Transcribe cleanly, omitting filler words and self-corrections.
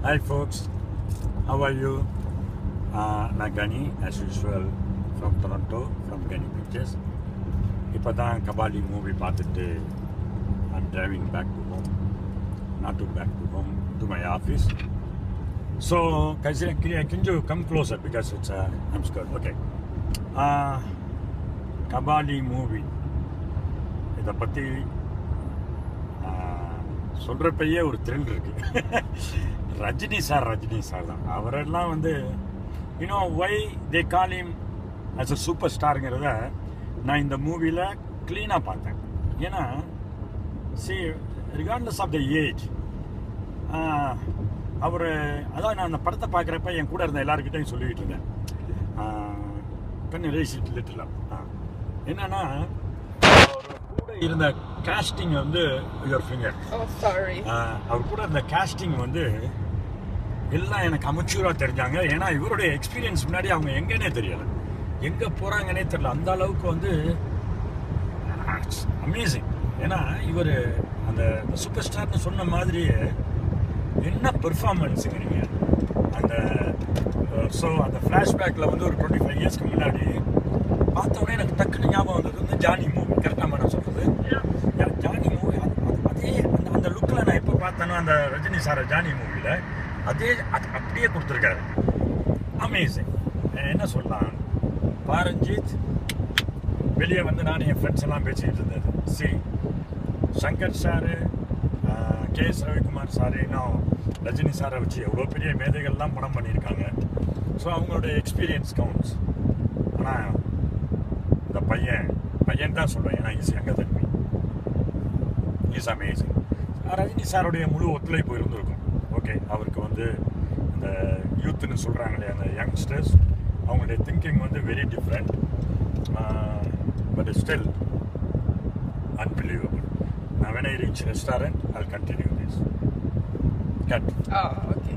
Hi folks, how are you? நான் கனி as usual from Toronto, from Gani Pictures. இப்போ தான் Kabali movie பார்த்துட்டு I'm driving back to home, not to back to home, to my office. So, can you come closer because it's I'm scared. Okay. Kabali movie இதை பற்றி சொல்கிறப்பயே ஒரு thrill இருக்குது. Rajini sir தான். அவரெல்லாம் வந்து you know why they call him as a super ஸ்டாருங்கிறத நான் இந்த மூவியில் க்ளீனாக பார்த்தேன். ஏன்னா ரிகார்ட்லெஸ் ஆஃப் த ஏஜ் அவர் அதான் நான் அந்த படத்தை பார்க்குறப்ப என் கூட இருந்த எல்லாருக்கிட்டையும் சொல்லிக்கிட்டு இருந்தேன். கொஞ்சம் ரேசிட் லிட்டிலாக என்னன்னா கூட இருந்த காஸ்டிங் வந்து யுவர் ஃபிங்கர் அவர் கூட இருந்த காஸ்டிங் வந்து எல்லாம் எனக்கு அமெச்சூராக தெரிஞ்சாங்க. ஏன்னா இவருடைய எக்ஸ்பீரியன்ஸ் முன்னாடி அவங்க எங்கன்னே தெரியலை, எங்கே போகிறாங்கன்னே தெரியல. அந்த அளவுக்கு வந்து அமேசிங். ஏன்னா இவர் அந்த சூப்பர் ஸ்டார்னு சொன்ன மாதிரியே என்ன பெர்ஃபார்மன்ஸுங்க நீங்கள் அந்த ஸோ அந்த ஃப்ளாஷ்பேக்கில் வந்து ஒரு 25 இயர்ஸ்க்கு முன்னாடி பார்த்தோன்னே எனக்கு டக்குன்னு ஞாபகம் வந்தது வந்து ஜானி மூவி. கரெக்டாக நான் சொல்கிறது ஜானி மூவி அதே அந்த லுக்கில் நான் எப்போ பார்த்தேன்னா அந்த ரஜினி சாரை ஜானி மூவியில் அதே அப்படியே கொடுத்துருக்காரு. அமேசிங். என்ன சொல்லலாம், பாரஞ்சித் வெளியே வந்து நான் என் ஃப்ரெண்ட்ஸ் எல்லாம் பேசிக்கிட்டு இருந்தது. Shankar sir, KS. Ravikumar sir, இன்னும் ரஜினி சாரை வச்சு எவ்வளோ பெரிய மேதைகள்லாம் படம் பண்ணியிருக்காங்க. ஸோ அவங்களோட எக்ஸ்பீரியன்ஸ் கவுண்ட்ஸ். ஆனால் இந்த பையன் தான் சொல்லுவேன், ஏன்னா ஈஸி அங்கே தன்மை இஸ் அமேசிங். ரஜினி சாருடைய முழு ஒத்துழைப்பு இருந்திருக்கும். ஓகே, அவருக்கு வந்து இந்த யூத்துன்னு சொல்கிறாங்களே அந்த யங்ஸ்டர்ஸ், அவங்களுடைய திங்கிங் வந்து very different. But still unbelievable. நான் when I reach restaurant, I'll continue this. Cut. Oh, okay.